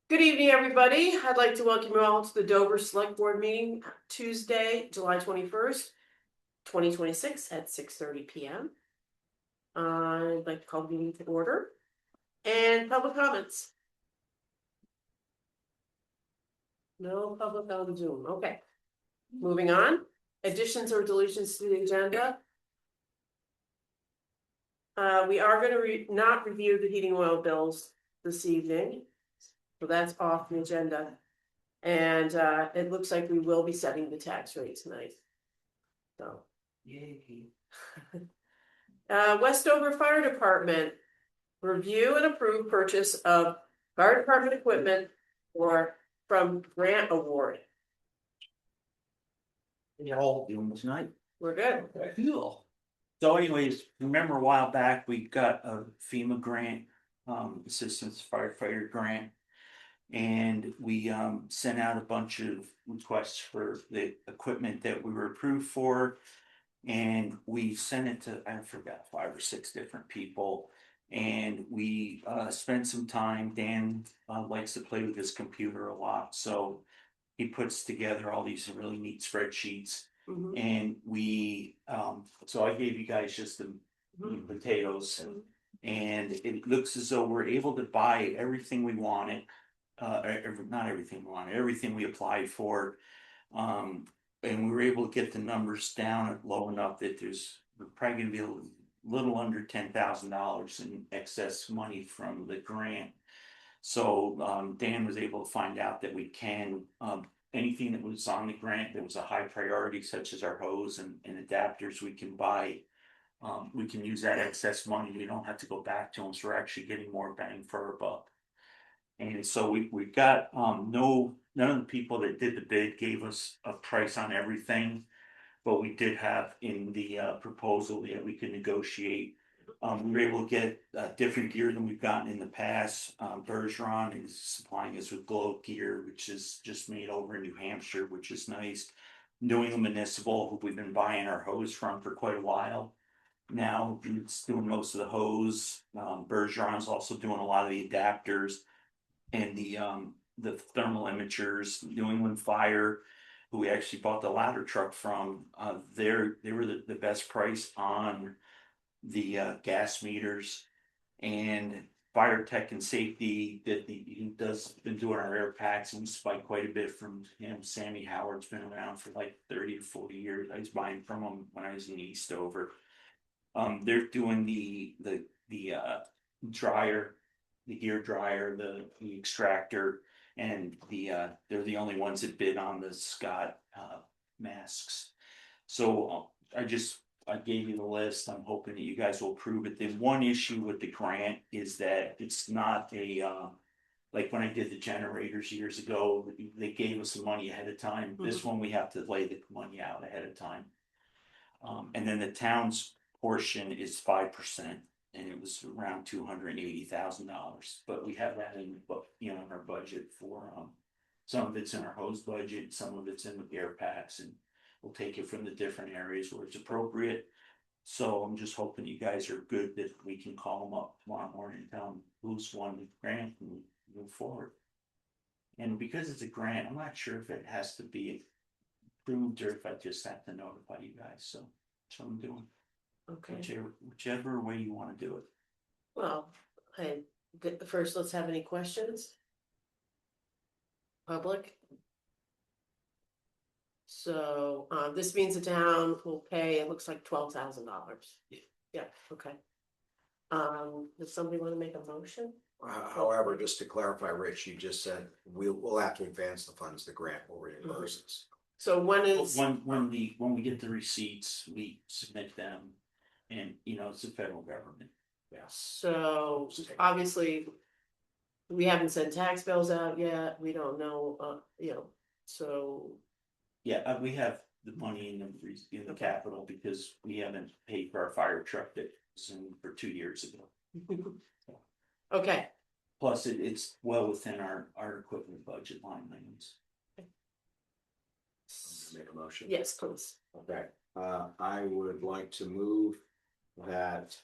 Good evening, everybody. I'd like to welcome you all to the Dover Select Board meeting Tuesday, July 21st, 2026 at 6:30 p.m. I'd like to call the meeting to order and public comments. No public on Zoom. Okay. Moving on. Additions or deletions to the agenda. We are going to not review the heating oil bills this evening. So that's off the agenda. And it looks like we will be setting the tax rate tonight. So, yay. Westover Fire Department, review and approve purchase of fire department equipment from grant award. You're all doing tonight. We're good. Cool. So anyways, remember a while back, we got a FEMA grant, assistance firefighter grant. And we sent out a bunch of requests for the equipment that we were approved for. And we sent it to, I forgot, 5 or 6 different people. And we spent some time. Dan likes to play with his computer a lot. So he puts together all these really neat spreadsheets. Mhm. And we, so I gave you guys just the potatoes. And it looks as though we're able to buy everything we wanted. Not everything we wanted, everything we applied for. And we were able to get the numbers down low enough that we're probably gonna be a little under $10,000 in excess money from the grant. So Dan was able to find out that we can, anything that was on the grant that was a high priority, such as our hose and adapters, we can buy. We can use that excess money. We don't have to go back to them, so we're actually getting more bang for our buck. And so we got, none of the people that did the bid gave us a price on everything. But we did have in the proposal that we could negotiate. We were able to get different gear than we've gotten in the past. Bergeron is supplying us with glow gear, which is just made over in New Hampshire, which is nice. New England Municipal, who we've been buying our hose from for quite a while. Now it's doing most of the hose. Bergeron's also doing a lot of the adapters. And the thermal imagers. New England Fire, who we actually bought the ladder truck from, they were the best price on the gas meters. And Fire Tech and Safety he does been doing our air packs, and we spike quite a bit from him. Sammy Howard's been around for like 30 to 40 years. I was buying from him when I was in Eastover. They're doing the dryer, the gear dryer, the extractor, and they're the only ones that bid on the Scott masks. So I gave you the list. I'm hoping that you guys will approve it. The one issue with the grant is that it's not like when I did the generators years ago, they gave us the money ahead of time. This one we have to lay the money out ahead of time. And then the town's portion is 5%. And it was around $280,000, but we have that in our budget for some of it's in our hose budget, some of it's in the air packs, and we'll take it from the different areas where it's appropriate. So I'm just hoping you guys are good that we can call them up tomorrow morning and tell them who's won the grant and move forward. And because it's a grant, I'm not sure if it has to be approved or if I just have to notify you guys. So that's what I'm doing. Okay. Whichever way you want to do it. Well, first, let's have any questions. Public. So this means the town will pay, it looks like $12,000. Yeah, okay. Does somebody want to make a motion? However, just to clarify, Rich, you just said we'll have to advance the funds, the grant will reimburse us. So when we get the receipts, we submit them, and it's the federal government. Yeah. So obviously, we haven't sent tax bills out yet. We don't know, so. Yeah, we have the money in the capital because we haven't paid for our fire truck that was in for 2 years ago. Okay. Plus, it's well within our equipment budget line items. Make a motion. Yes, please. Okay, I would like to move that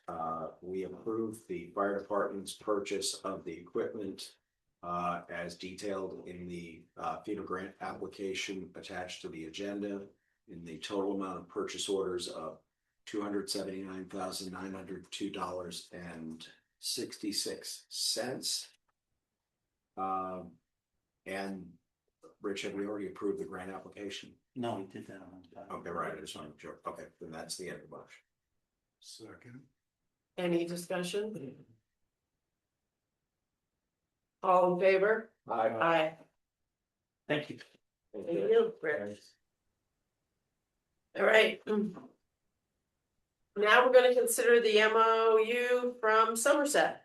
we approve the fire department's purchase of the equipment as detailed in the FEMA grant application attached to the agenda, in the total amount of purchase orders of $279,902.66. And Rich, have we already approved the grant application? No, we did that on time. Okay, right, I just wanted to joke. Okay, then that's the end of the motion. Second. Any discussion? All in favor? Aye. Thank you. Thank you, Rick. All right. Now we're gonna consider the MOU from Somerset.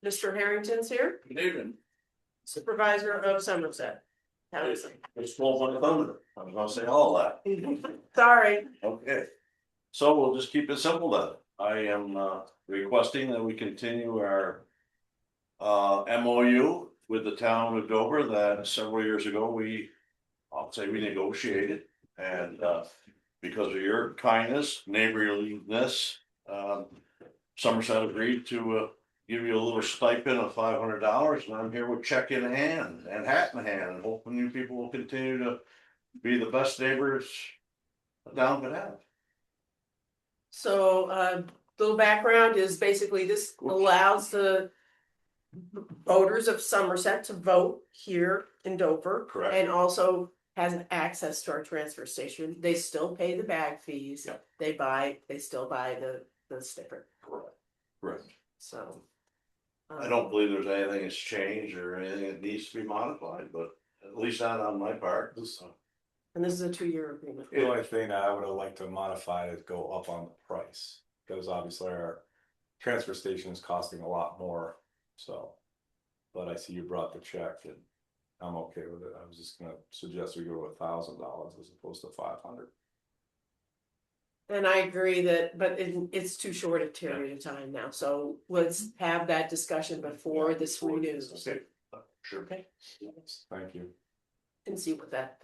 Mr. Harrington's here, Good evening. Supervisor of Somerset. How is It's Wolf on the Thunder. I was gonna say all that. it? Sorry. Okay. So we'll just keep it simple then. I am requesting that we continue our MOU with the town of Dover that several years ago I'll say we negotiated. And because of your kindness, neighborliness, Somerset agreed to give you a little stipend of $500, and I'm here with check in hand and hat in hand, and hoping you people will continue to be the best neighbors a town could have. So, little background is basically this allows the voters of Somerset to vote here in Dover. Correct. And also has access to our transfer station. They still pay the bag fees. Yep. They still buy the sticker, Correct. Correct. so. I don't believe there's anything that's changed or anything that needs to be modified, but at least not on my part. And this is a 2-year agreement. The only thing that I would have liked to modify is go up on the price, because obviously our transfer station is costing a lot more, so. But I see you brought the check and I'm okay with it. I was just gonna suggest we go with $1,000 as opposed to 500. And I agree that, but it's too short a period of time now, so let's have that discussion before this renews. Okay. Sure. Okay, Thank you. and see what that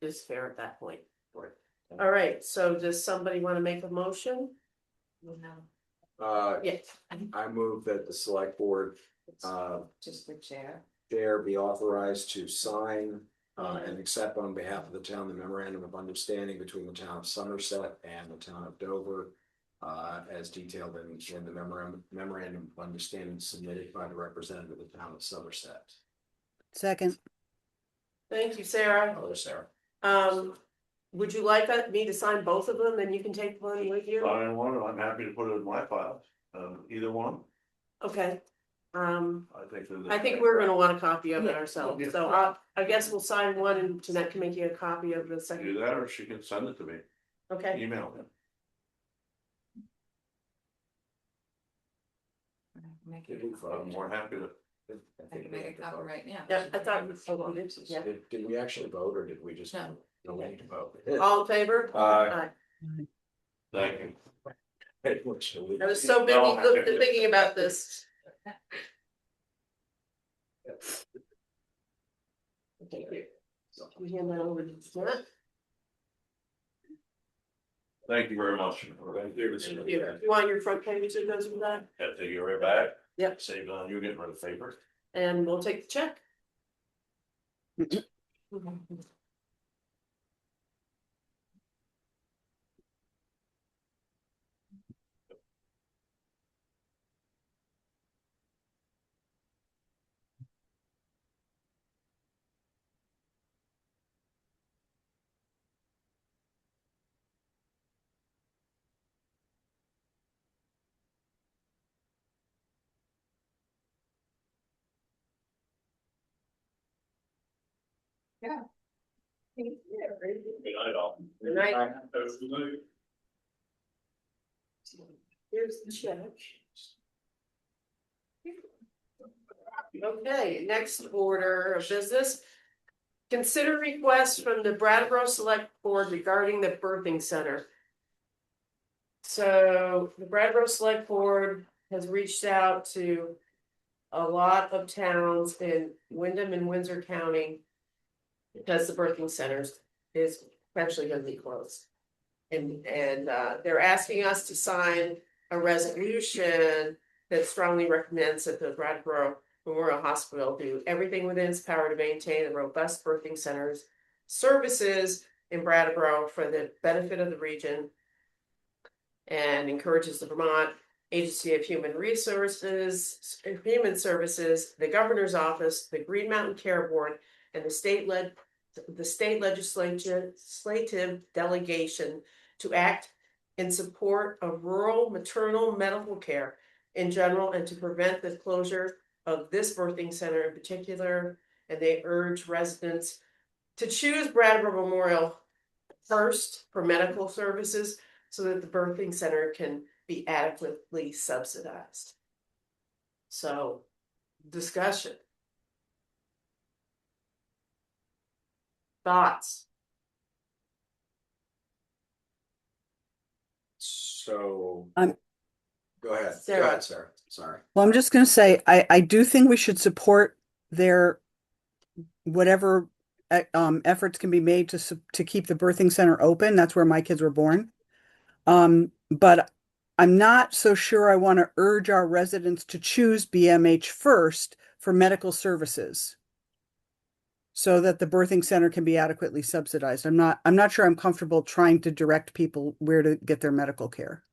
is fair at that point. Right. All right, so does somebody wanna make a motion? Yes. I move that the select board, Just the chair. chair be authorized to sign and accept on behalf of the town the memorandum of understanding between the town of Somerset and the town of Dover. As detailed in the memorandum of understanding submitted by the representative of the town of Somerset. Second. Thank you, Sarah. Hello, Sarah. Would you like me to sign both of them, then you can take one with you? Fine, one, I'm happy to put it in my file, either one, Okay, I I think we're gonna want a copy of it ourselves, so I guess we'll sign one and Jeanette can make you a copy of the Do second, that, or she can send it to me, okay? email me. I'm more happy to. I can make a copy right now. Yeah, I thought, yeah, Did we actually vote or did we just? No. No, we need to vote. all in favor? Aye. Thank you. I was so busy thinking about this. Thank you. So we hand that over to Jeanette. Thank you very much. Thank you. You want your front page that goes with that? Have to take it right back. Yep. Save on you getting rid of paper. And we'll take the check. Good night, all. Good night. Here's the check. Okay, next order of business. Consider requests from the Brattleboro Select Board regarding the birthing center. So the Brattleboro Select Board has reached out to a lot of towns in Wyndham and Windsor County. Because the birthing centers is eventually gonna be closed. And they're asking us to sign a resolution that strongly recommends that the Brattleboro Memorial Hospital do everything within its power to maintain a robust birthing centers services in Brattleboro for the benefit of the region. And encourages the Vermont Agency of Human Services, the Governor's Office, the Green Mountain Care Board, and the state legislative delegation to act in support of rural maternal medical care in general and to prevent the closure of this birthing center in particular. And they urge residents to choose Brattleboro Memorial first for medical services so that the birthing center can be adequately subsidized. So, discussion. Thoughts? So. I'm- Go ahead, Sarah. Sarah, sorry. Well, I'm just gonna say, I do think we should support their whatever efforts can be made to keep the birthing center open. That's where my kids were born. But I'm not so sure I want to urge our residents to choose BMH first for medical services so that the birthing center can be adequately subsidized. I'm not sure I'm comfortable trying to direct people where to get their medical care.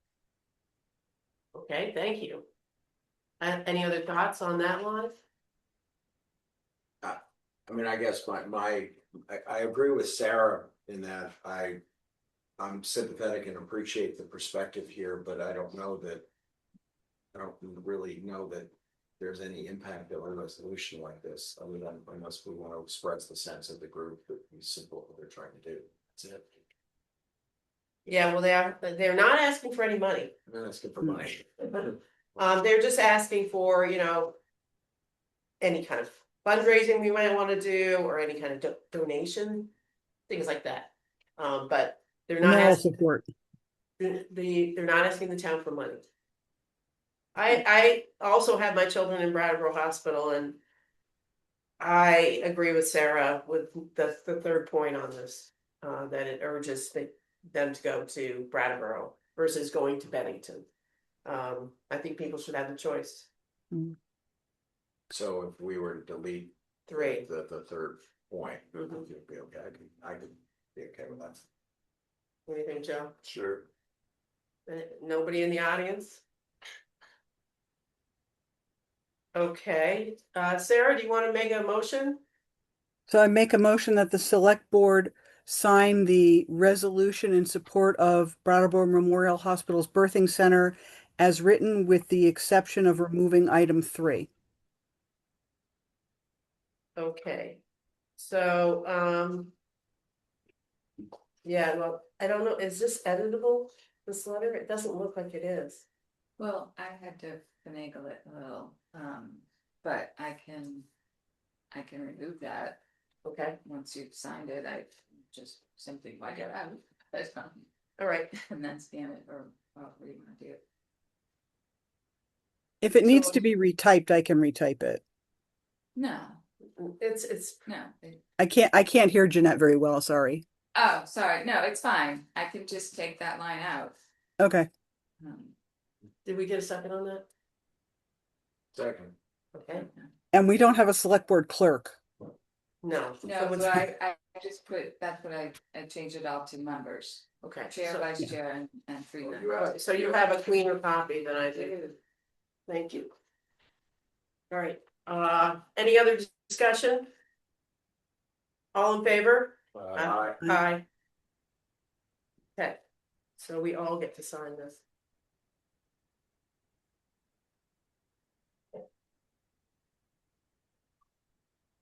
Okay, thank you. Any other thoughts on that one? I mean, I guess I agree with Sarah in that I'm sympathetic and appreciate the perspective here, but I don't really know that there's any impact of a resolution like this, other than unless we want to express the sense of the group that we support what they're trying to do. That's it. Yeah, well, they're not asking for any money. I'm not asking for money. They're just asking for, any kind of fundraising we might want to do or any kind of donation, things like that. But they're not Moral asking, support. they're not asking the town for money. I also have my children in Brattleboro Hospital, and I agree with Sarah with the third point on this, that it urges them to go to Brattleboro versus going to Bennington. I think people should have the choice. So if we were to delete 3. the third point, Mhm. you'd be okay. I could be okay with that. What do you think, Joe? Sure. Nobody in the audience? Okay, Sarah, do you want to make a motion? So I make a motion that the select board sign the resolution in support of Brattleboro Memorial Hospital's birthing center as written with the exception of removing item 3. Okay, so, yeah, well, I don't know, is this editable, this letter? It doesn't look like it is. Well, I had to finagle it a little, but I can remove that. Okay, Once you've signed it, I just simply wipe it out. all right, And then scan it or however you want to do it. If it needs So- to be retyped, I can retype it. No, it's, no. I can't hear Jeanette very well, sorry. Oh, sorry. No, it's fine. I can just take that line out. Okay. did we get a second on that? Second. Okay, And we don't have a select board clerk. no. No, what's- so I just put, that's what I changed it all to members. Okay. Chair, so- vice chair, and 3 You members. have- So you have a cleaner copy than I do. Thank you. All right, any other discussion? All in favor? Aye. Okay, so we all get to sign this.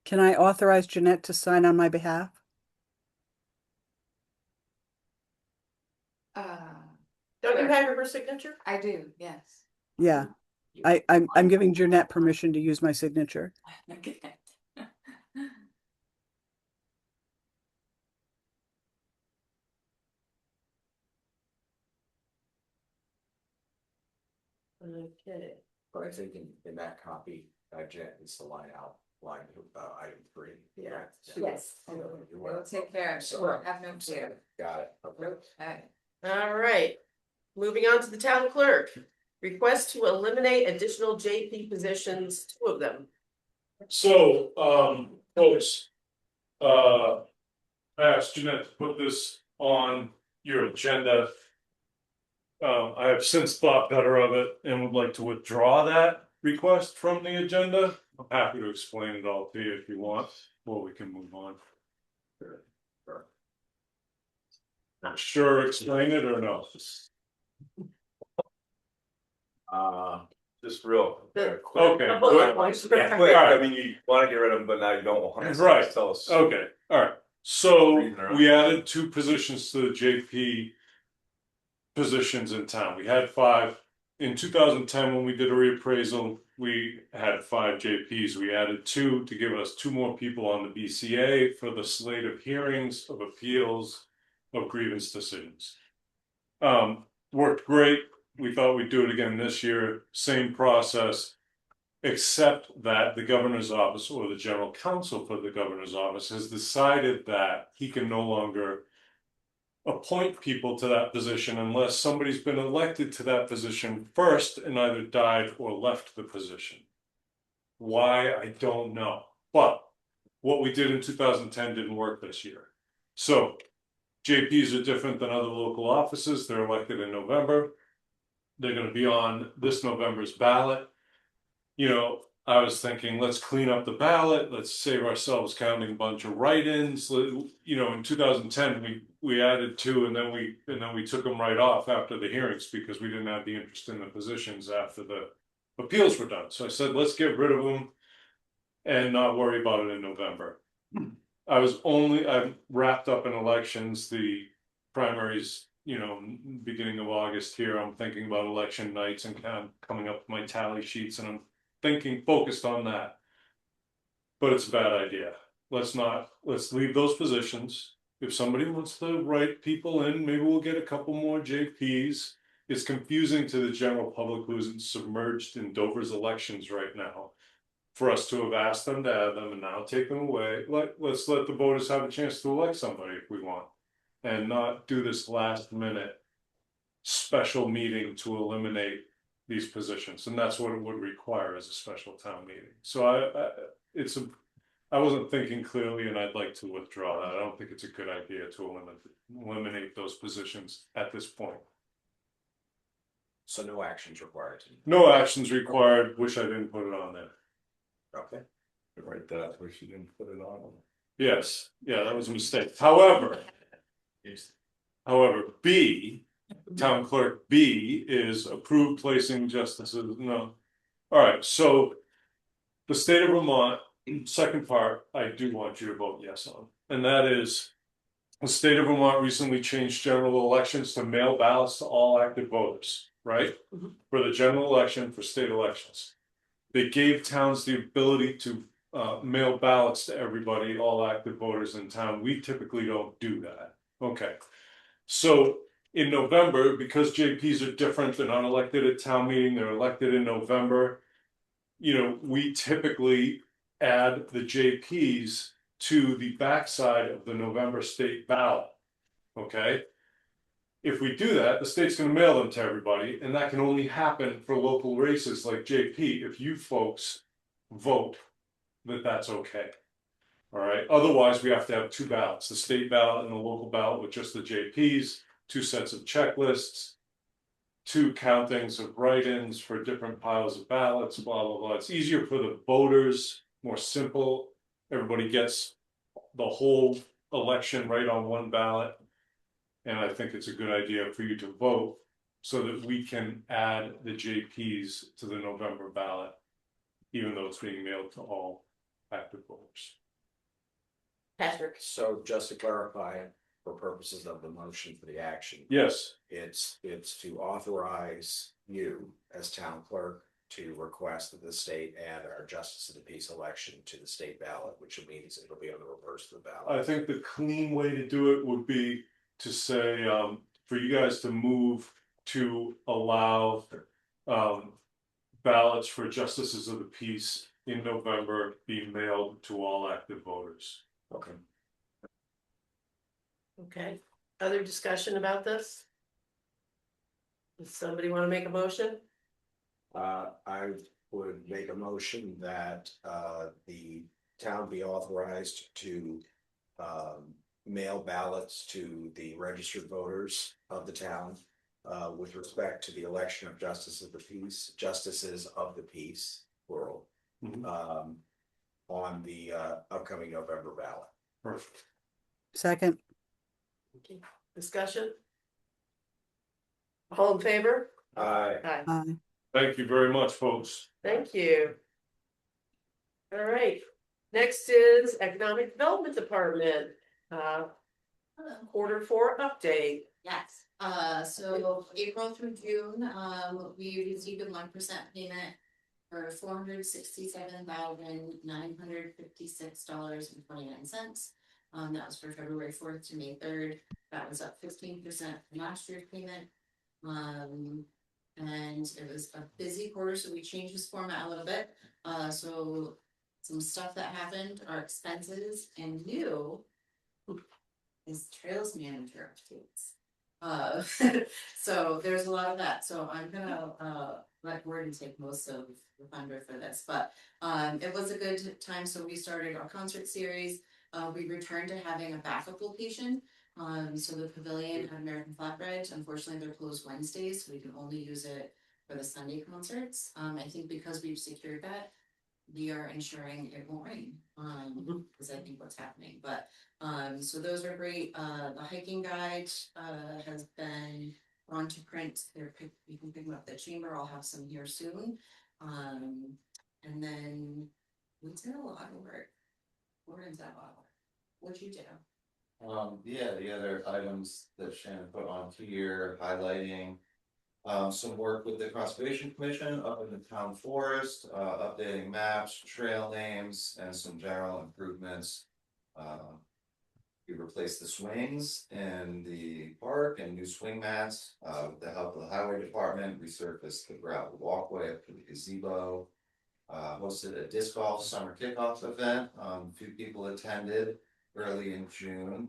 Can I authorize Jeanette to sign on my behalf? Don't you have her signature? I do, yes. Yeah. I'm giving Jeanette permission to use my signature. Okay. Okay, But I think in that copy, Jen needs to line item 3. Yeah. Yes. We'll take care of it. So- Have no fear. Got it. Okay. Okay. all right. Moving on to the town clerk. Request to eliminate additional JP positions, 2 of them. So, folks. I asked Jeanette to put this on your agenda. I have since thought better of it and would like to withdraw that request from the agenda. I'm happy to explain it all to you if you want, or we can move on. Sure, explain it or no? Just real. The- quick. Okay, A bullet quick. points. Yeah, quick, I mean, you wanna get rid of them, but now you don't want to. Right. Tell us. Okay, alright, so Reason they're we on. added 2 positions to the JP. Positions in town, we had 5, in 2010, when we did a reappraisal, we had 5 JPs, we added 2 to give us 2 more people on the BCA for the slate of hearings, of appeals, of grievance decisions. Worked great, we thought we'd do it again this year, same process. Except that the governor's office or the general counsel for the governor's office has decided that he can no longer appoint people to that position unless somebody's been elected to that position first and either died or left the position. Why, I don't know, but what we did in 2010 didn't work this year. So JPs are different than other local offices, they're elected in November. They're gonna be on this November's ballot. You know, I was thinking, let's clean up the ballot, let's save ourselves counting a bunch of write-ins. You know, in 2010, we added 2 and then we took them right off after the hearings because we didn't have the interest in the positions after the appeals were done. So I said, let's get rid of them and not worry about it in November. I'm wrapped up in elections, the primaries, you know, beginning of August here. I'm thinking about election nights and kind of coming up with my tally sheets, and I'm focused on that. But it's a bad idea. Let's leave those positions. If somebody wants to write people in, maybe we'll get a couple more JPs. It's confusing to the general public who's submerged in Dover's elections right now. For us to have asked them to add them and now take them away, let's let the voters have a chance to elect somebody if we want. And not do this last minute special meeting to eliminate these positions, and that's what it would require as a special town meeting. So I wasn't thinking clearly, and I'd like to withdraw that. I don't think it's a good idea to eliminate those positions at this point. So no actions required. No actions required, wish I didn't put it on there. Okay. Right, that, wish you didn't put it on. Yes, yeah, that was a mistake. However, B, town clerk B is approved placing justices, no. Alright, so the state of Vermont, second part, I do want you to vote yes on, and that is the state of Vermont recently changed general elections to mail ballots to all active voters, right? For the general election, for state elections. They gave towns the ability to mail ballots to everybody, all active voters in town. We typically don't do that. Okay. So in November, because JPs are different, they're not elected at town meeting, they're elected in November. You know, we typically add the JPs to the backside of the November state ballot. Okay. If we do that, the state's gonna mail them to everybody, and that can only happen for local races like JP, if you folks vote that that's okay. All right, otherwise we have to have 2 ballots, the state ballot and the local ballot with just the JPs, 2 sets of checklists, 2 countings of write-ins for different piles of ballots, blah, blah, blah. It's easier for the voters, more simple. Everybody gets the whole election right on one ballot. And I think it's a good idea for you to vote so that we can add the JPs to the November ballot, even though it's being mailed to all active voters. Patrick. So just to clarify, for purposes of the motion for the action. Yes, It's to authorize you as town clerk to request that the state add our justice of the peace election to the state ballot, which means it'll be on the reverse of the ballot. I think the clean way to do it would be to say, for you guys to move to allow ballots for justices of the peace in November be mailed to all active voters. Okay. Okay, other discussion about this? Does somebody wanna make a motion? I would make a motion that the town be authorized to mail ballots to the registered voters of the town with respect to the election of justices of the peace, plural, Mhm. on the upcoming November ballot. Perfect. Second, Okay. Discussion? All in favor? Aye. Aye. Thank you very much, folks. Thank you. All right, next is Economic Development Department, Q4 update. Yes, so April through June, we received a 1% payment for $467,956.29. That was for February 4th to May 3rd. That was up 15% from last year's payment. And it was a busy quarter, so we changed this format a little bit. So some stuff that happened, our expenses, and new is trails manager updates. So there's a lot of that, so I'm gonna let Gordon take most of the thunder for this, but it was a good time. So we started our concert series. We returned to having a backup location. So the pavilion at American Flatbread, unfortunately they're closed Wednesdays, so we can only use it for the Sunday concerts. I think because we've secured that, we are ensuring it won't rain, is I think what's happening, but so those are great. The hiking guide has been on to print. You can pick them up at the chamber. I'll have some here soon. And then we did a lot of work. Gordon's done a lot of work. What'd you do? Yeah, the other items that Shannon put on here, highlighting some work with the Conservation Commission up in the town forest, updating maps, trail names, and some general improvements. We replaced the swings in the park and new swing mats. With the help of the highway department, resurfaced the gravel walkway up to the gazebo. Hosted a disc golf summer kickoff event. A few people attended early in June.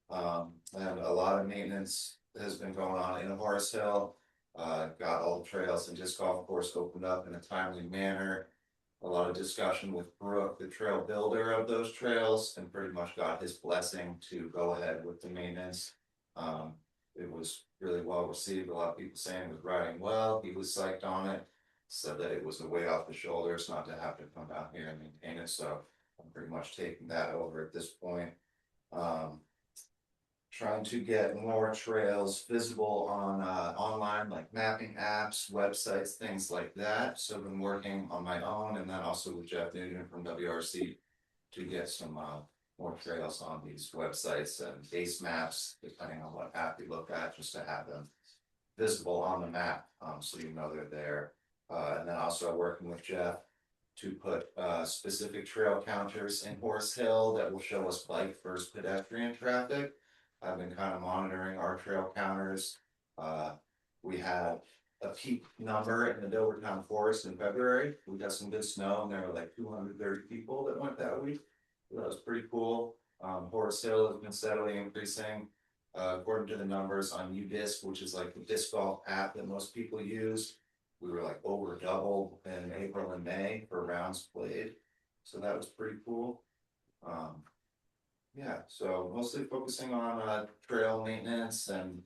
And a lot of maintenance has been going on in Horace Hill. Got all the trails and disc golf course opened up in a timely manner. A lot of discussion with Brooke, the trail builder of those trails, and pretty much got his blessing to go ahead with the maintenance. It was really well received. A lot of people saying it was riding well. He was psyched on it. Said that it was a weight off the shoulders not to have to come down here and maintain it. So I'm pretty much taking that over at this point. Trying to get more trails visible on online, like mapping apps, websites, things like that. So I've been working on my own, and then also with Jeff Nugent from WRC to get some more trails on these websites and base maps, depending on what app you look at, just to have them visible on the map, so you know they're there. And then also working with Jeff to put specific trail counters in Horse Hill that will show us bike versus pedestrian traffic. I've been kind of monitoring our trail counters. We had a peak number in the Dover Town Forest in February. We got some good snow, and there were like 230 people that went that week. So that was pretty cool. Horace Hill has been steadily increasing. According to the numbers on UDisc, which is like the disc golf app that most people use, we were like over double in April and May for rounds played. So that was pretty cool. Yeah, so mostly focusing on trail maintenance and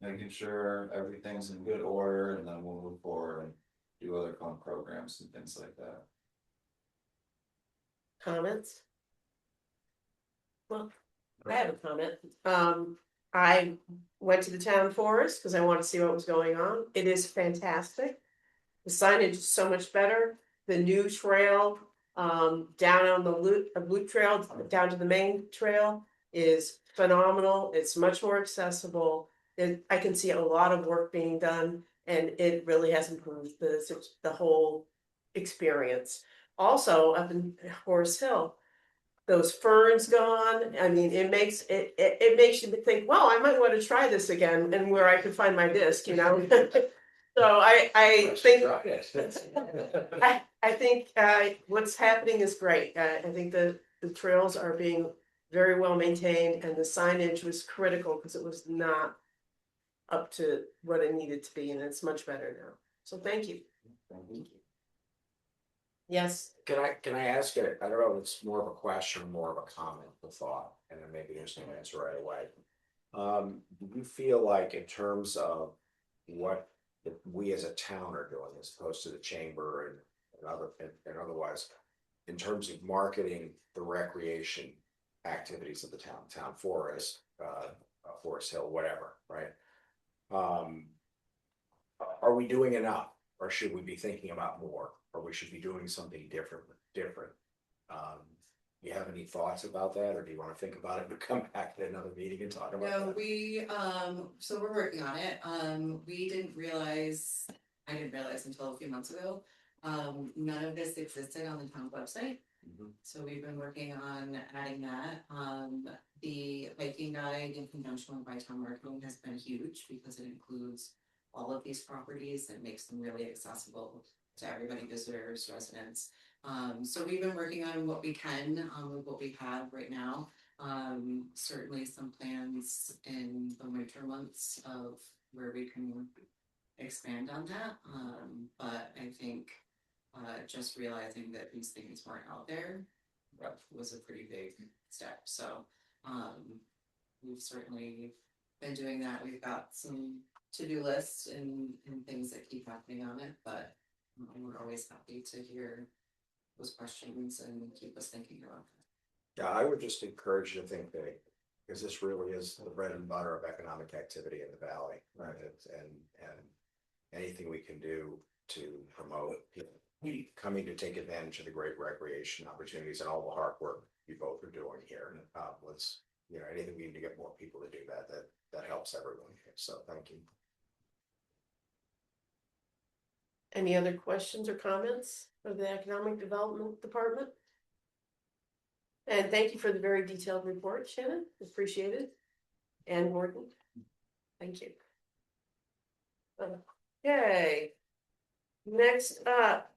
making sure everything's in good order, and then we'll move forward and do other fun programs and things like that. Comments? Well, I have a comment. I went to the town forest because I wanted to see what was going on. It is fantastic. The signage is so much better. The new trail down on the loop trail down to the main trail is phenomenal. It's much more accessible. I can see a lot of work being done, and it really has improved the whole experience. Also, up in Horace Hill, those ferns gone. I mean, it makes you think, well, I might want to try this again, and where I could find my disc, you know. So I think I think what's happening is great. I think the trails are being very well maintained, and the signage was critical because it was not up to what it needed to be, and it's much better now. So thank you. Thank you. Yes, Can I ask it? I don't know if it's more of a question or more of a comment, the thought, and then maybe there's no answer right away. Do you feel like in terms of what we as a town are doing as opposed to the chamber and otherwise, in terms of marketing the recreation activities of the town forest, Forest Hill, whatever, right? Are we doing enough, or should we be thinking about more, or we should be doing something different? You have any thoughts about that, or do you want to think about it and come back to another meeting and talk about No, that? we, so we're working on it, we didn't realize, I didn't realize until a few months ago. None of this existed on the town website, Mhm. so we've been working on adding that, the hiking guide in conjunction with Bytown Marketing has been huge, because it includes all of these properties and makes them really accessible to everybody, visitors, residents. So we've been working on what we can, with what we have right now. Certainly some plans in the winter months of where we can expand on that. But I think, just realizing that these things weren't out there was a pretty big step. So, we've certainly been doing that. We've got some to-do lists and things that keep happening on it, but we're always happy to hear those questions and keep us thinking about that. Yeah, I would just encourage you to think big, because this really is the bread and butter of economic activity in the valley, right? And anything we can do to promote people coming to take advantage of the great recreation opportunities and all the hard work you both are doing here. Let's, anything we need to get more people to do that helps everyone. So thank you. any other questions or comments of the Economic Development Department? And thank you for the very detailed report, Shannon, appreciate it. And Gordon, thank you. Okay. Next up.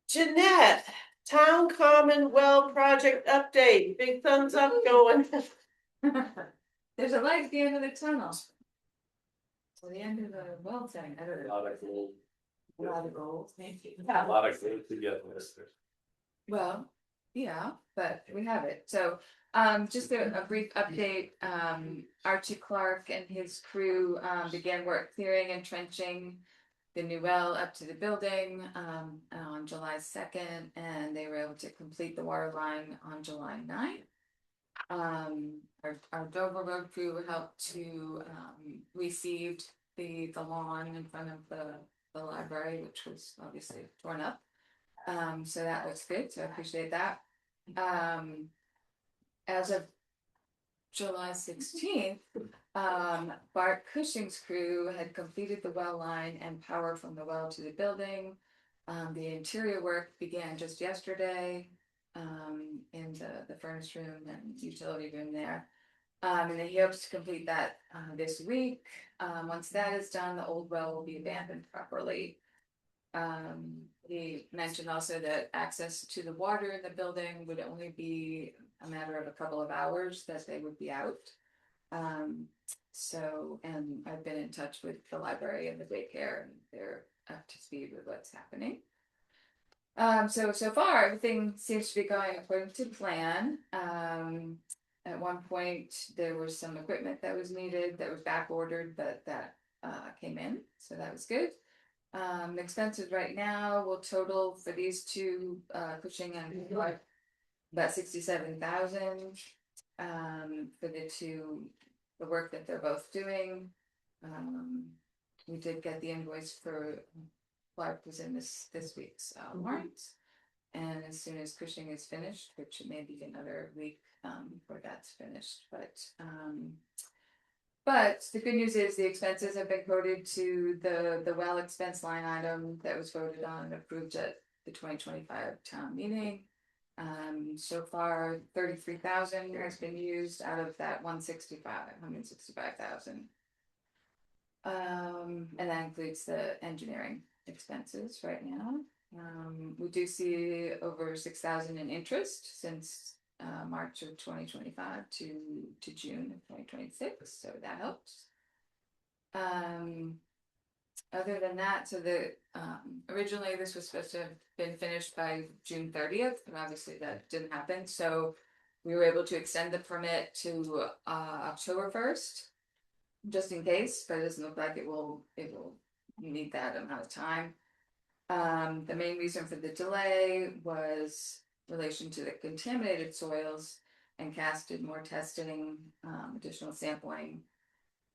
Jeanette, Town Common Well Project update, big thumbs up going. There's a light at the end of the tunnel. So the end of the well thing, I don't know. A lot of gold, thank you. A lot of good to get this. Well, yeah, but we have it, so, just a brief update, Archie Clark and his crew, began work clearing and trenching the new well up to the building, on July 2nd, and they were able to complete the water line on July 9th. Our Dover Road crew helped to, received the lawn in front of the library, which was obviously torn up. So that was good, so I appreciate that. As of July 16th, Bart Cushing's crew had completed the well line and power from the well to the building. The interior work began just yesterday, in the furnace room and utility room there. And then he hopes to complete that this week. Once that is done, the old well will be abandoned properly. He mentioned also that access to the water in the building would only be a matter of a couple of hours that they would be out. So, and I've been in touch with the library and the daycare, and they're up to speed with what's happening. So far everything seems to be going according to plan. At one point there was some equipment that was needed that was back ordered, but that came in, so that was good. Expenses right now will total for these two, Cushing and Clark, about 67,000. For the work that they're both doing. We did get the invoice for Clark was in this week's warrant. And as soon as Cushing is finished, which may be another week before that's finished, but the good news is the expenses have been coded to the well expense line item that was voted on and approved at the 2025 town meeting. So far 33,000 has been used out of that 165,000. And that includes the engineering expenses right now. We do see over 6,000 in interest since March of 2025 to June of 2026, so that helps. other than that, so originally this was supposed to have been finished by June 30th, but obviously that didn't happen, so we were able to extend the permit to October 1st. Just in case, but it doesn't look like it will need that amount of time. The main reason for the delay was relation to the contaminated soils, and Cass did more testing, additional sampling.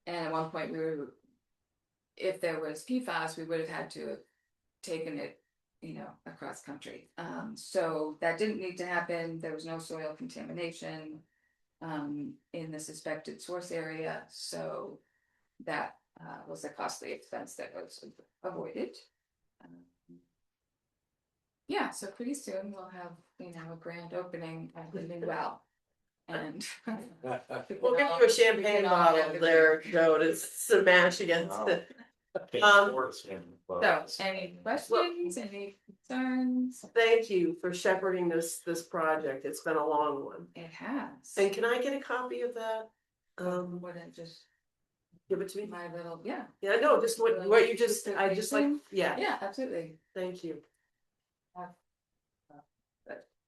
And at one point if there was PFAS, we would have had to have taken it, across country. So that didn't need to happen. There was no soil contamination in the suspected source area, so that was a costly expense that was avoided. Yeah, so pretty soon we'll have, a grand opening of the new well. And We'll give you a champagne bottle there, Joe, to smash against it. So, any questions, any concerns? Thank you for shepherding this project. It's been a long one. It has. And can I get a copy of that? What I just, Give it to me. my little, yeah. Yeah, no, just what you just, I just like, yeah, Yeah, absolutely. thank you.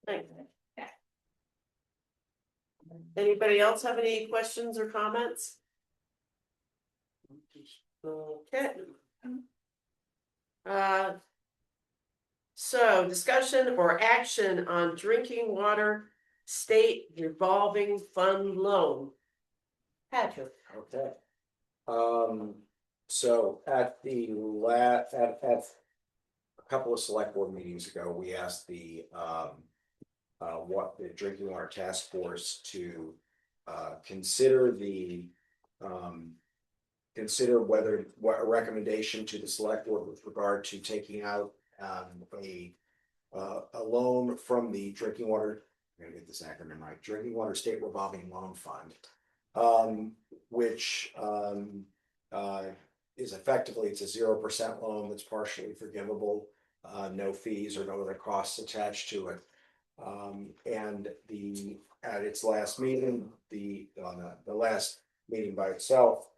Thanks. Anybody else have any questions or comments? Okay. So discussion or action on drinking water state revolving fund loan. Patrick. Okay. So at the at a couple of select board meetings ago, we asked the drinking water task force to consider what a recommendation to the select board with regard to taking out a loan from the drinking water. I'm gonna get this acronym right. Drinking Water State Revolving Loan Fund, which is effectively, it's a 0% loan that's partially forgivable, no fees or no other costs attached to it. And at its last meeting, the last meeting by itself,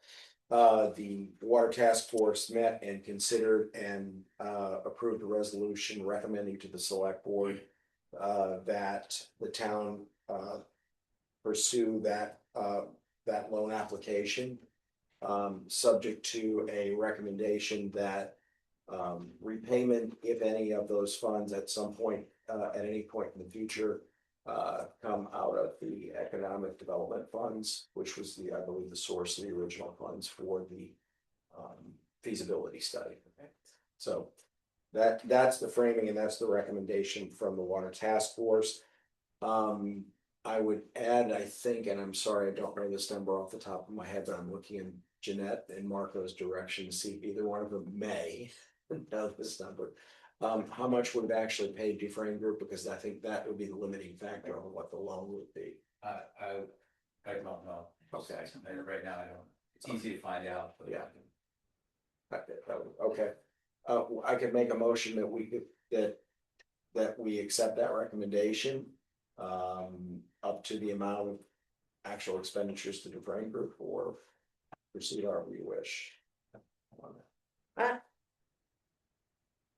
the water task force met and considered and approved a resolution recommending to the select board that the town pursue that loan application, subject to a recommendation that repayment, if any, of those funds at some point, at any point in the future, come out of the economic development funds, which was I believe the source of the original funds for the feasibility study. So that's the framing and that's the recommendation from the water task force. I would add, I think, and I'm sorry, I don't know this number off the top of my head, but I'm looking in Jeanette and Marco's direction to see if either one of them may know this number. How much would have actually paid Dufresne Group? Because I think that would be the limiting factor on what the loan would be. I don't know. Okay. Right now, I don't, it's easy to find out, but. Yeah. Okay, I could make a motion that we accept that recommendation. Up to the amount of actual expenditures to Dufresne Group, or proceed however you wish.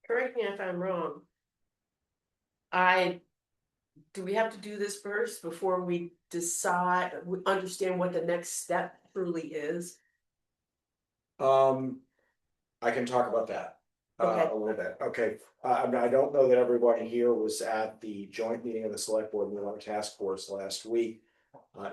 Correct me if I'm wrong. Do we have to do this first before we understand what the next step truly is? I can talk about that a little bit. Okay. I don't know that everybody here was at the joint meeting of the select board and the water task force last week.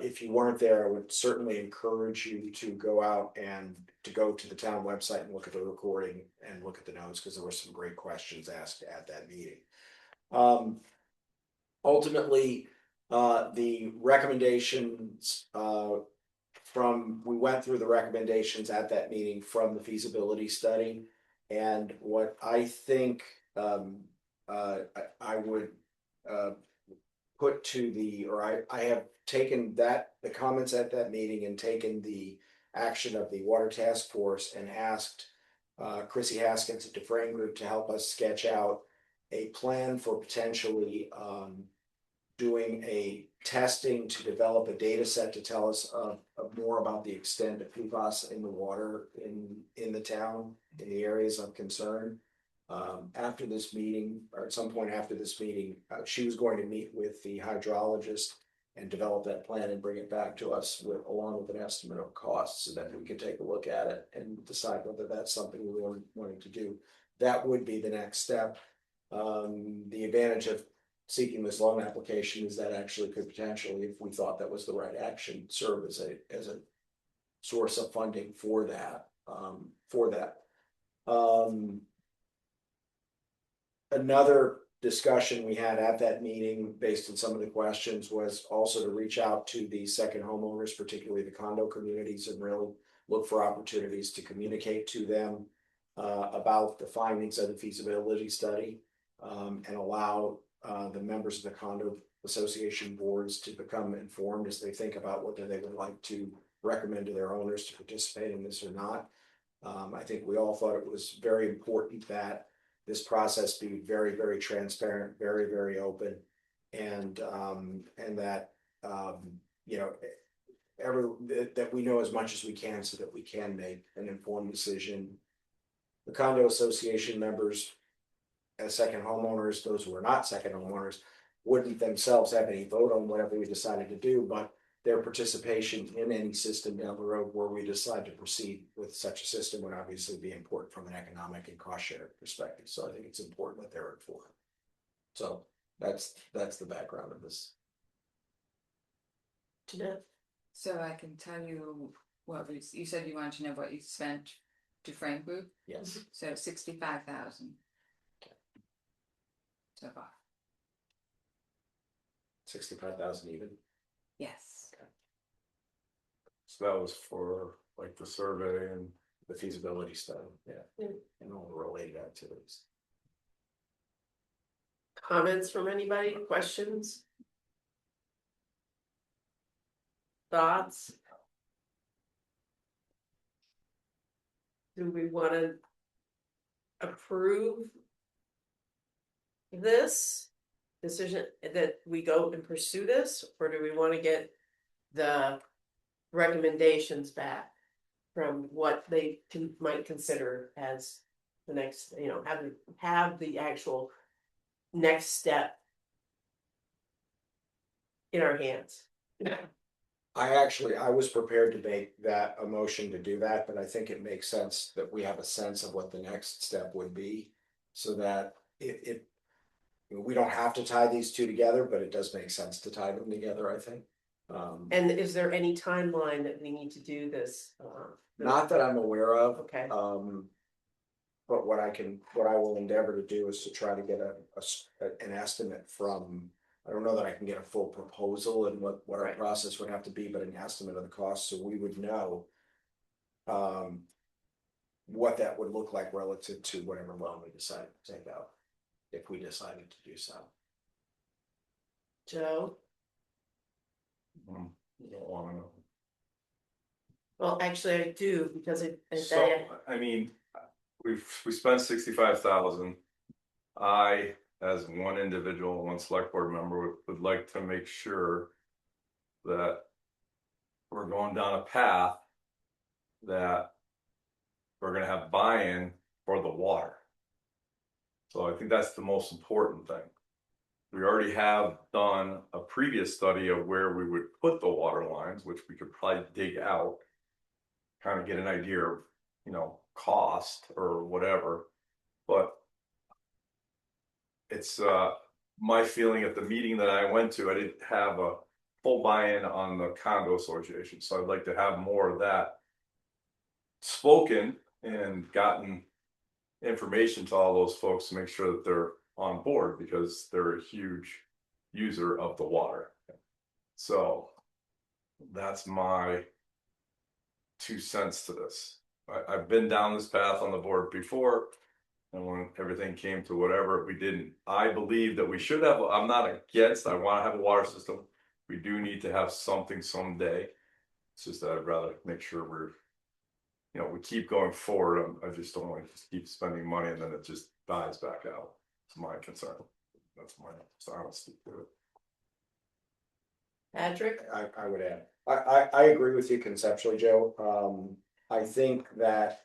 If you weren't there, I would certainly encourage you to go out and to go to the town website and look at the recording and look at the notes, because there were some great questions asked at that meeting. Ultimately, the recommendations we went through the recommendations at that meeting from the feasibility study, and what I think I would put to I have taken the comments at that meeting and taken the action of the water task force and asked Chrissy Haskins at Dufresne Group to help us sketch out a plan for potentially doing a testing to develop a data set to tell us more about the extent of PFAS in the water in the town, in the areas of concern. After this meeting, or at some point after this meeting, she was going to meet with the hydrologist and develop that plan and bring it back to us along with an estimate of costs so that we can take a look at it and decide whether that's something we were wanting to do. That would be the next step. The advantage of seeking this loan application is that actually could potentially, if we thought that was the right action, serve as a source of funding for that. Another discussion we had at that meeting, based on some of the questions, was also to reach out to the second homeowners, particularly the condo communities, and really look for opportunities to communicate to them about the findings of the feasibility study, and allow the members of the condo association boards to become informed as they think about whether they would like to recommend to their owners to participate in this or not. I think we all thought it was very important that this process be very, very transparent, very, very open, and that that we know as much as we can so that we can make an informed decision. The condo association members, as second homeowners, those who are not second homeowners, wouldn't themselves have any vote on whatever we decided to do, but their participation in any system down the road where we decide to proceed with such a system would obviously be important from an economic and cost share perspective. So I think it's important that they're informed. So that's the background of this. Jeanette? So I can tell you you said you wanted to know what you spent to frame group, Yes. so 65,000. So far. 65,000 even. Yes. So that was for like the survey and The feasibility study, yeah, Mm. and all the related activities. Comments from anybody, questions? Thoughts? Do we wanna approve this decision, that we go and pursue this, or do we wanna get the recommendations back from what they might consider as the next, have the actual next step in our hands? I was prepared to make that a motion to do that, but I think it makes sense that we have a sense of what the next step would be. So that we don't have to tie these two together, but it does make sense to tie them together, I think. And is there any timeline that we need to do this? Not that I'm aware of. Okay. But what I will endeavor to do is to try to get an estimate from, I don't know that I can get a full proposal and what our Right. process would have to be, but an estimate of the cost, so we would know what that would look like relative to whatever loan we decided to take out, if we decided to do so. Joe? you don't wanna know. Well, actually, I do, because So, I mean, we spent 65,000. I, as one individual, one select board member, would like to make sure that we're going down a path that we're gonna have buy-in for the water. So I think that's the most important thing. We already have done a previous study of where we would put the water lines, which we could probably dig out, kind of get an idea of, cost or whatever. But it's my feeling at the meeting that I went to, I didn't have a full buy-in on the condo association. So I'd like to have more of that spoken and gotten information to all those folks to make sure that they're on board, because they're a huge user of the water. So that's my 2 cents to this. I've been down this path on the board before, and when everything came to whatever, we didn't. I believe that we should have, I'm not against, I want to have a water system. We do need to have something someday. It's just that I'd rather make sure we keep going forward. I just don't want to just keep spending money and then it just dies back out. It's my concern. That's my honesty to it. Patrick? I would add, I agree with you conceptually, Joe. I think that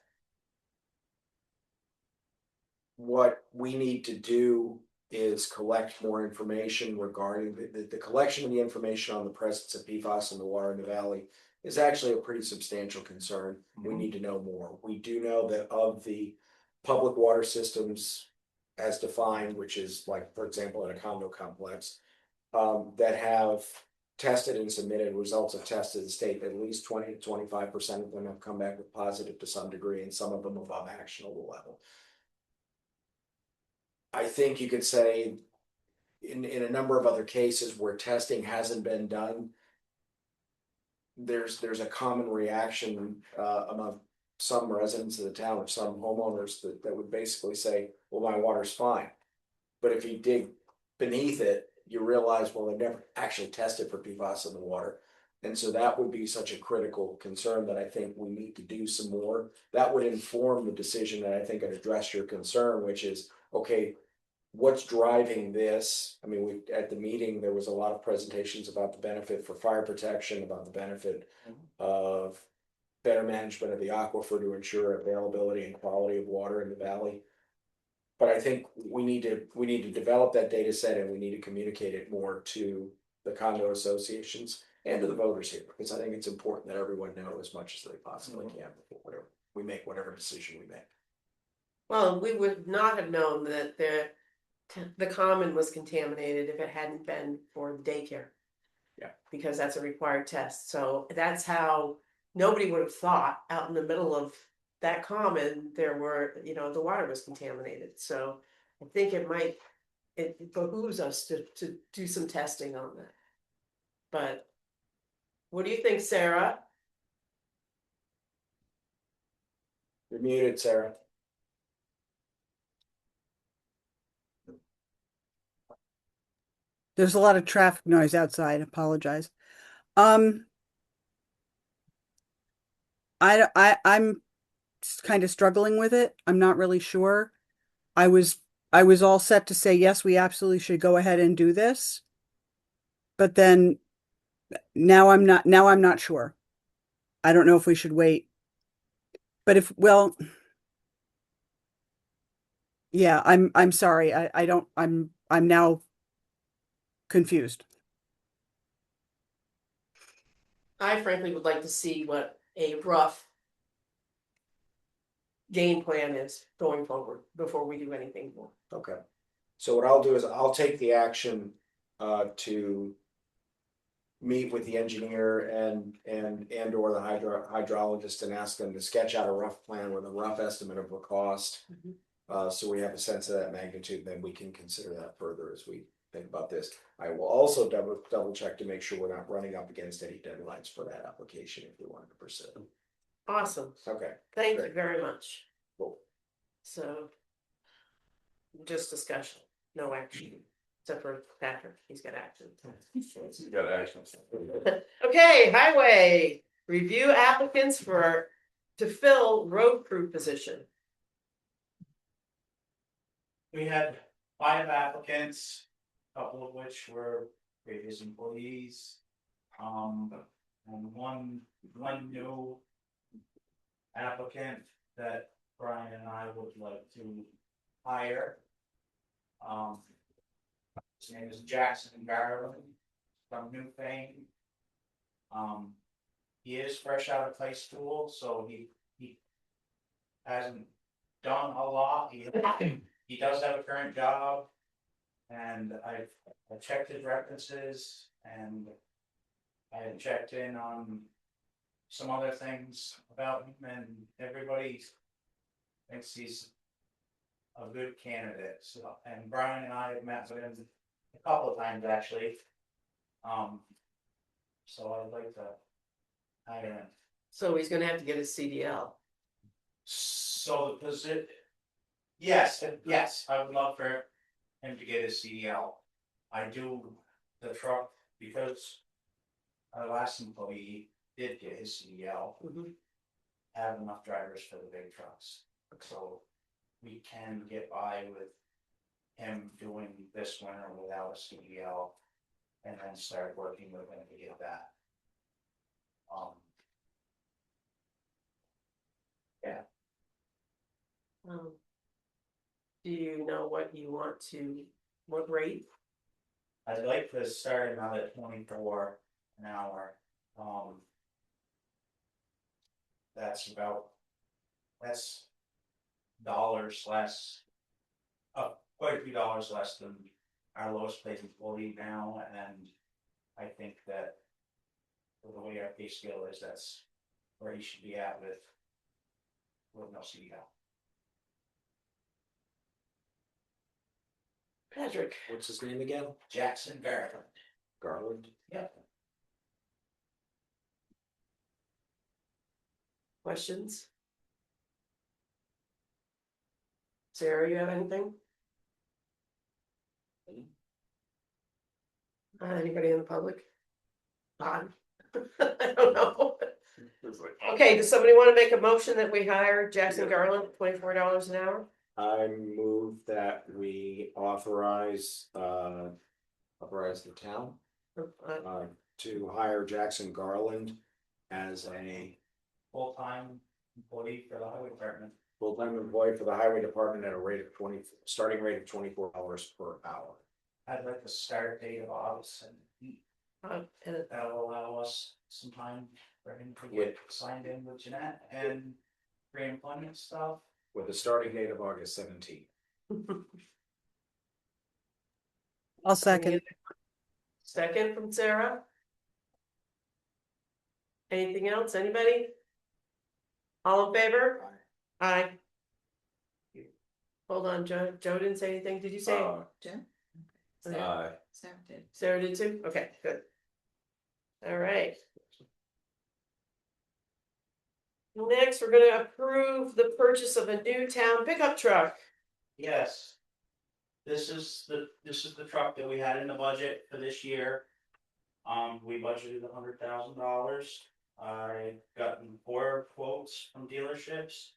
what we need to do is collect more information regarding the collection of the information on the presence of PFAS in the water in the valley is actually a pretty substantial concern. We need to know more. We do know that of the public water systems as defined, which is like, for example, in a condo complex, that have tested and submitted results of tests to the state, at least 20 to 25% of them have come back with positive to some degree, and some of them above actionable level. I think you could say in a number of other cases where testing hasn't been done, there's a common reaction among some residents of the town or some homeowners that would basically say, well, my water's fine. But if you dig beneath it, you realize, well, they never actually tested for PFAS in the water. And so that would be such a critical concern that I think we need to do some more. That would inform the decision that I think would address your concern, which is, okay, what's driving this? I mean, at the meeting, there was a lot of presentations about the benefit for fire protection, about the benefit of better management of the aquifer to ensure availability and quality of water in the valley. But I think we need to develop that data set, and we need to communicate it more to the condo associations and to the voters here, because I think it's important that everyone know as much as they possibly can before whatever decision we make. Well, we would not have known that the common was contaminated if it hadn't been for the daycare. Yeah. Because that's a required test. So that's how nobody would have thought out in the middle of that common, there were, the water was contaminated. So I think it behooves us to do some testing on that. But what do you think, Sarah? You're muted, Sarah. There's a lot of traffic noise outside. Apologize. I'm kind of struggling with it. I'm not really sure. I was all set to say, yes, we absolutely should go ahead and do this. But then now I'm not sure. I don't know if we should wait. But yeah, I'm sorry. I'm now confused. I frankly would like to see what a rough game plan is going forward before we do anything more. Okay. So what I'll do is I'll take the action to meet with the engineer and or the hydrologist and ask them to sketch out a rough plan with a rough estimate of the cost. So we have a sense of that magnitude, then we can consider that further as we think about this. I will also double check to make sure we're not running up against any deadlines for that application if we wanted to pursue. Awesome. Okay. Thank Great. you very much. Cool. So just discussion, no action, except for Patrick, he's got action. You got action. Okay, highway, review applicants to fill road crew position. We had 5 applicants, a couple of which were previous employees. And one new applicant that Brian and I would like to hire. His name is Jackson Garland from New Fame. He is fresh out of high school, so he hasn't done a lot. He does have a current job, and I checked his references, and I had checked in on some other things about him, and everybody thinks he's a good candidate. So, and Brian and I have met with him a couple of times actually. So I'd like to hire him. So he's gonna have to get his CDL. So the position, yes, I would love for him to get his CDL. I do the truck because our last employee did get his CDL. Have enough drivers for the big trucks, so we can get by with him doing this winter without a CDL. and then start working with them to get that. Yeah, Do you know what you want to, what rate? I'd like to start him out at 24 an hour. That's dollars less. Quite a few dollars less than our lowest paid employee now, and I think that with the way our pay scale is, that's where he should be at with no CEO. Patrick, What's his name again? Jackson Garland. Garland? Yep. questions? Sarah, you have anything? Anybody in the public? I don't know. Okay, does somebody want to make a motion that we hire Jackson Garland at $24 an hour? I move that we authorize the town to hire Jackson Garland as a Full-time employee for the highway department. full-time employee for the highway department at a rate of starting rate of $24 per hour. I'd like the start date of August, and that'll allow us some time for him to get signed in with Jeanette and pre-employment stuff. With a starting date of August 17th. I'll second. Second from Sarah. Anything else, anybody? All in favor? Aye. Hold on, Joe didn't say anything, did you say? Jim? Okay. Sarah did. Sarah did too, okay, good. All right. Next, we're gonna approve the purchase of a new town pickup truck. Yes. This is the truck that we had in the budget for this year. We budgeted $100,000. I've gotten 4 quotes from dealerships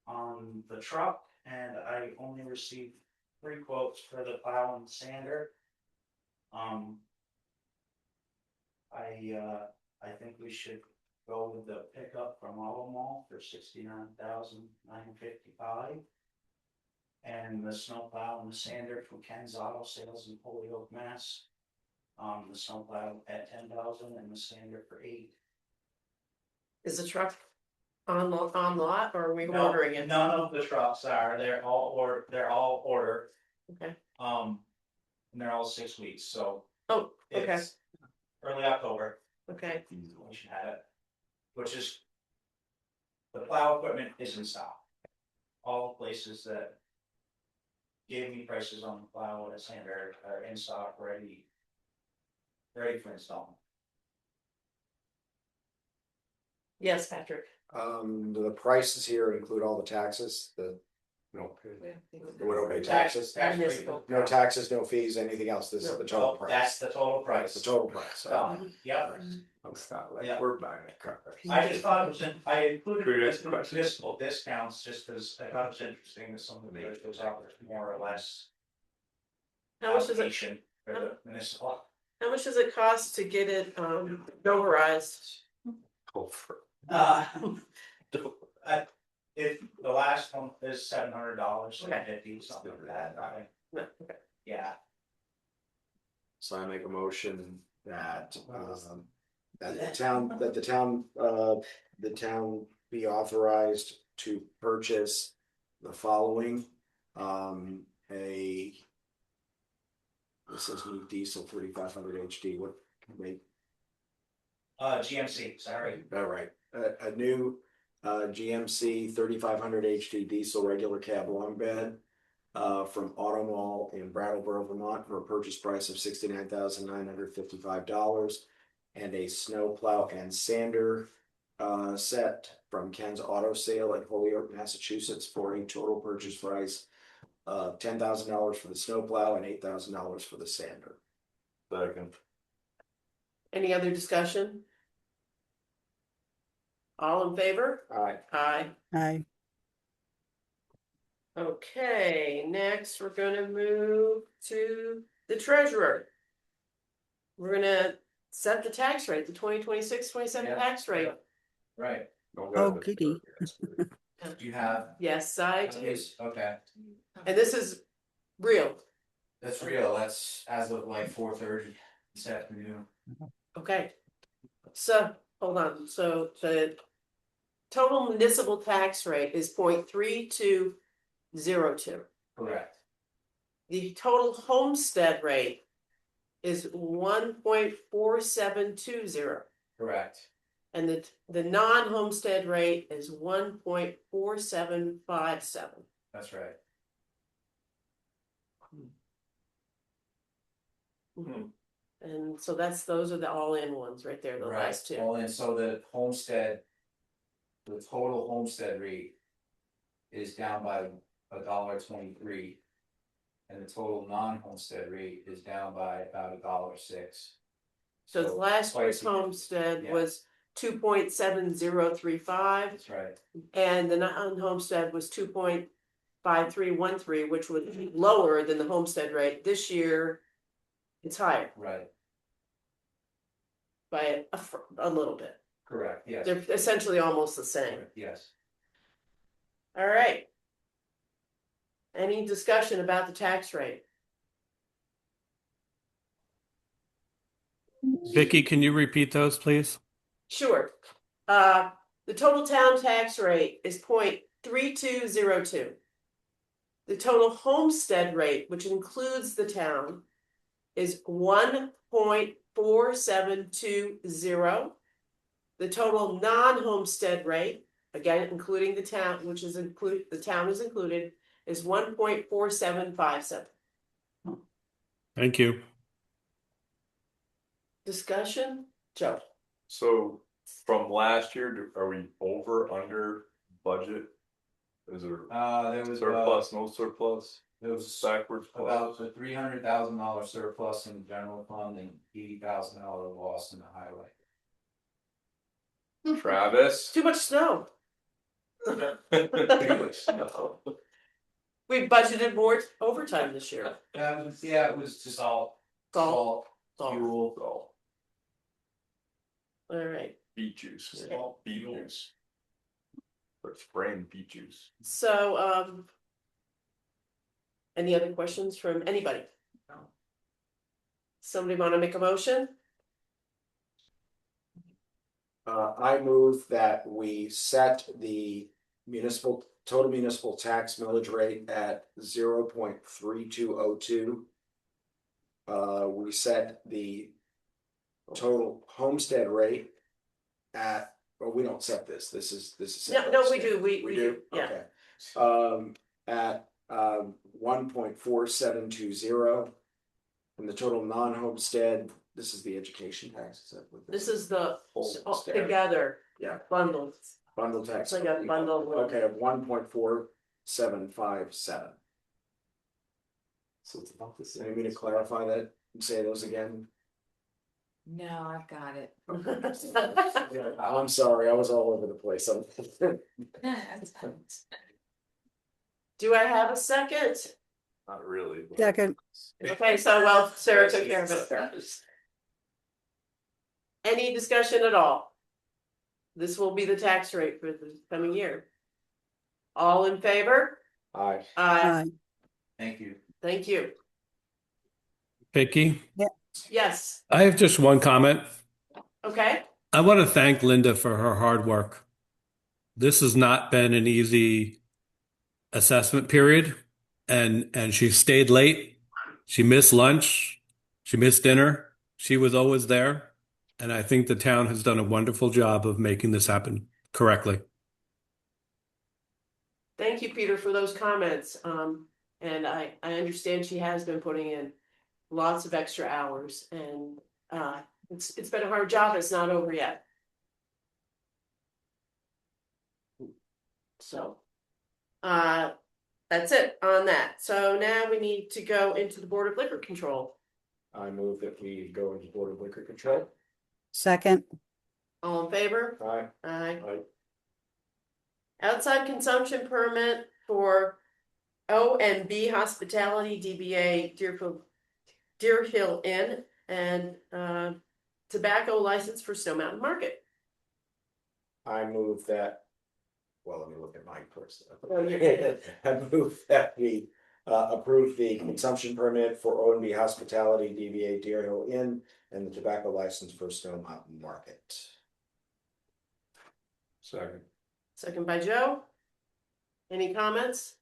on the truck, and I only received 3 quotes for the plow and sander. I think we should go with the pickup from Auto Mall for $69,955. And the snowplow and the sander from Ken's Auto Sales in Holyoke, Mass. The snowplow at $10,000 and the sander for $8,000. Is the truck on lot or are we No, ordering it? none of the trucks are. They're all ordered. Okay. And they're all 6 weeks. So Oh, okay, it's early October. okay, We should have it. Which is the plow equipment is in stock. All places that gave me prices on the plow and sander are in stock, ready for installment. yes, Patrick. The prices here include all the taxes, we don't pay taxes. Municipal. No taxes, no fees, anything else, this is the total price. That's the total price. That's the total price. Yep. It's not like Yeah. we're buying a car. I just thought it was, I included Previous this questions? municipal discounts just because I thought it was interesting that some of the goes out there more or less. How much does it, allocation for the municipal. how much does it cost to get it, doverized? If the last one is $700, Okay. $750, something like that, No, okay. yeah. So I make a motion that the town be authorized to purchase the following. This is new diesel 3500 HD, what can we? GMC, sorry. All right, a new GMC 3500 HD diesel regular cab long bed from Auto Mall in Brattleboro, Vermont for a purchase price of $69,955, and a snow plow and sander set from Ken's Auto Sale at Holyoke, Massachusetts for a total purchase price of $10,000 for the snow plow and $8,000 for the sander. Second. Any other discussion? All in favor? Aye. Aye. Aye. Okay, next we're gonna move to the treasurer. we're gonna set the tax rate, the 2026-27 Yeah. tax rate. Right, Oh, goody. do you have? Yes, I do. Okay, And this is real. that's real, that's as of like 4:30 this afternoon. Okay. So, hold on, so the total municipal tax rate is 0.3202. Correct, The total homestead rate is 1.4720. correct, And the non-homestead rate is 1.4757. that's right. And so those are the all-in ones right there, the Right, last two. all in, so the homestead. The total homestead rate. Is down by $1.23. And the total non-homestead rate is down by about $1.06. So So last quite year's significant, homestead yeah. was 2.7035, That's right, and the non-homestead was 2.5313, which was lower than the homestead rate. This year, it's higher right, by a little bit. correct, yes. They're essentially almost the same. Correct, yes. All right. Any discussion about the tax rate? Vicky, can you repeat those, please? Sure. The total town tax rate is 0.3202. The total homestead rate, which includes the town, is 1.4720. The total non-homestead rate, again including the town, which is the town is included, is 1.4757. Thank you. Discussion, Joe. So from last year, are we over, under budget? Is there There was surplus, no surplus, there was backwards? about a $300,000 surplus in the general fund and $80,000 loss in the highway. Travis? Too much snow. We budgeted more overtime this year. It was just all Salt. fuel. Oh, All right, beet juice, Yeah. beet juice. Or spraying beet juice. so, any other questions from anybody? Somebody wanna make a motion? I move that we set the total municipal tax millage rate at 0.3202. We set the total homestead rate at, well, we don't set this is. No, we do, we do, yeah. okay. At 1.4720. And the total non-homestead, this is the education tax, is that what This is the Homestead. together Yeah, bundled. bundle tax. It's like a bundle. Okay, of 1.4757. So it's about the So you need me to clarify that and say those again? No, I've got it. I'm sorry, I was all over the place. Do I have a second? Not really. but- Second. Okay, so well, Sarah took care of it. Any discussion at all? This will be the tax rate for the coming year. All in favor? Aye. Aye, Thank you. thank you. Vicky, Yes, I have just one comment. okay, I want to thank Linda for her hard work. This has not been an easy assessment period, and she stayed late. She missed lunch. She missed dinner. She was always there. And I think the town has done a wonderful job of making this happen correctly. thank you, Peter, for those comments. And I understand she has been putting in lots of extra hours and it's been a hard job, it's not over yet. So, that's it on that. So now we need to go into the Board of Liquor Control. I move that we go into Board of Liquor Control. Second. All in favor? Aye. Aye. Aye. Outside consumption permit for O and B Hospitality DBA Deer Hill Inn and tobacco license for Snow Mountain Market. I move that. Well, let me look at mine first. Oh, yeah. I move that we approve the consumption permit for O&B Hospitality DBA Deer Hill Inn and the tobacco license for Snow Mountain Market. Second. Second by Joe. Any comments?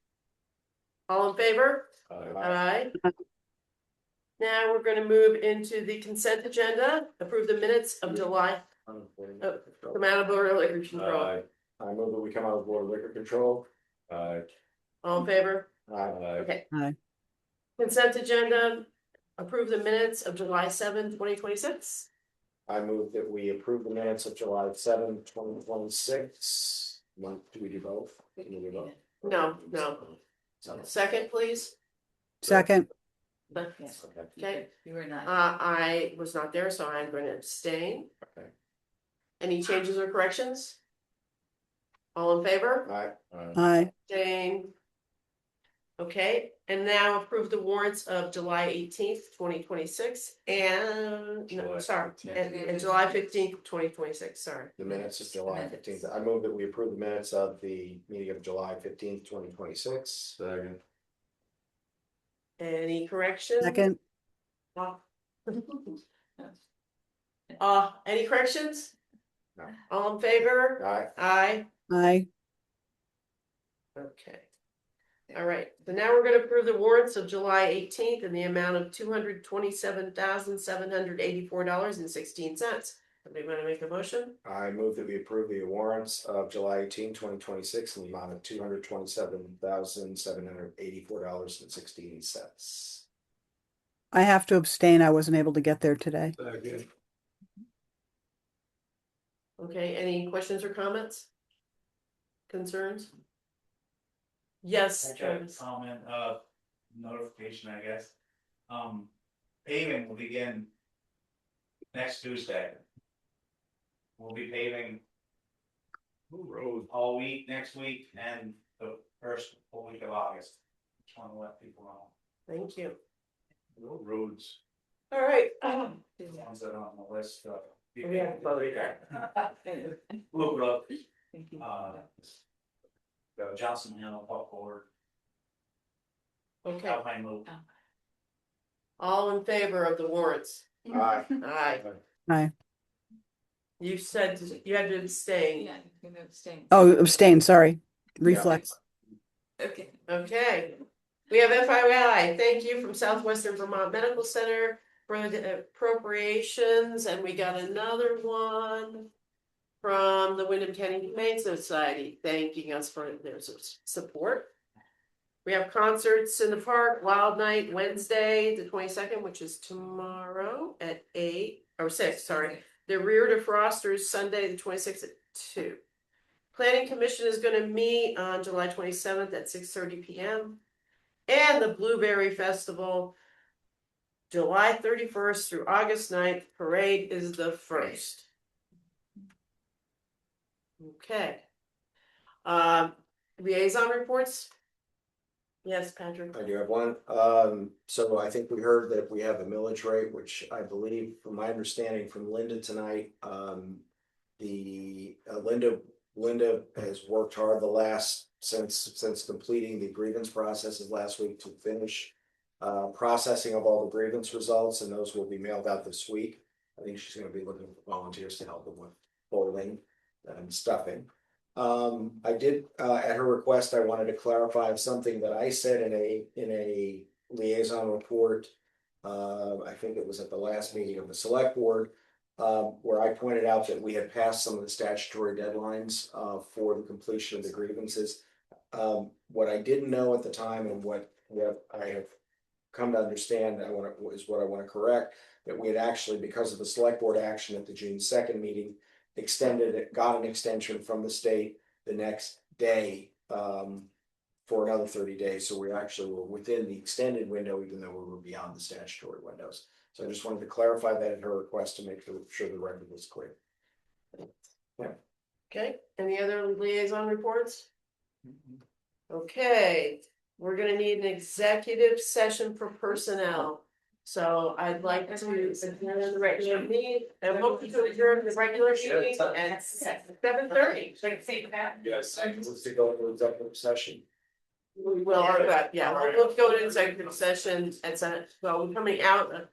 All in favor? Aye. Now we're gonna move into the consent agenda, approve the minutes of July, come out of Board of Liquor Control. Aye. I move that we come out of Board of Liquor Control. Aye. All in favor? Aye. Okay. Aye. Consent agenda, approve the minutes of July 7, 2026. I move that we approve the minutes of July 7, 2026. Do we do both? Can we do both? No. Second, please. Second. Okay, You were not. I was not there, so I'm going to abstain. Okay. Any changes or corrections? All in favor? Aye. Aye. Abstain. Okay, and now approve the warrants of July 18th, 2026, and, no, July sorry, 15th. and July 15th, 2026, sorry. The minutes of July 15th. I move that we approve the minutes of the meeting of July 15th, 2026. Second. Any corrections? Second. Any corrections? No. All in favor? Aye. Aye. Aye. Okay. All right, so now we're gonna approve the warrants of July 18th in the amount of $227,784.16. Somebody wanna make a motion? I move that we approve the warrants of July 18, 2026 in the amount of $227,784.16. I have to abstain. I wasn't able to get there today. Second. Okay, any questions or comments? Concerns? Yes, Travis. Comment, notification, I guess. Paving will begin next Tuesday. We'll be paving Road. all week, next week, and the first full week of August. Just want to let people know. Thank you. Roads. All right. The ones that are on the list. We have voted that. Look it up. Thank you. Johnson Hill, up forward. Okay, Alpine Loop. all in favor of the warrants? Aye. Aye. Aye. You said you had to abstain. Yeah, you're gonna abstain. Oh, abstain. Sorry. Reflex. Okay. Okay. We have FYI, thank you from Southwestern Vermont Medical Center for the appropriations, and we got another one from the Wyndham County Humane Society, thanking us for their support. We have concerts in the park, Wild Night, Wednesday, the 22nd, which is tomorrow at 6, sorry. The Rear Defrosters, Sunday, the 26th at 2. Planning Commission is gonna meet on July 27th at 6:30 PM. And the Blueberry Festival, July 31st through August 9th, parade is the 1st. Okay. Liaison reports? Yes, Patrick. I do have one. So I think we heard that we have a millage rate, which I believe, from my understanding from Linda tonight, Linda has worked hard since completing the grievance processes last week to finish processing of all the grievance results, and those will be mailed out this week. I think she's gonna be looking for volunteers to help them with folding and stuffing. I did, at her request, I wanted to clarify something that I said in a liaison report. I think it was at the last meeting of the select board, where I pointed out that we had passed some of the statutory deadlines for the completion of the grievances. What I didn't know at the time, and what I have come to understand, is what I want to correct, that we had actually, because of the select board action at the June 2nd meeting, got an extension from the state the next day for another 30 days. So we actually were within the extended window, even though we were beyond the statutory windows. So I just wanted to clarify that at her request to make sure the record was clear. Yeah. Okay, any other liaison reports? Okay, we're gonna need an executive session for personnel. So I'd like to adjourn the regular meeting, and hope to adjourn the regular meeting at 7:30. Yes, let's go into executive session. We will, yeah, we'll go to executive session at 7, well, we're coming out of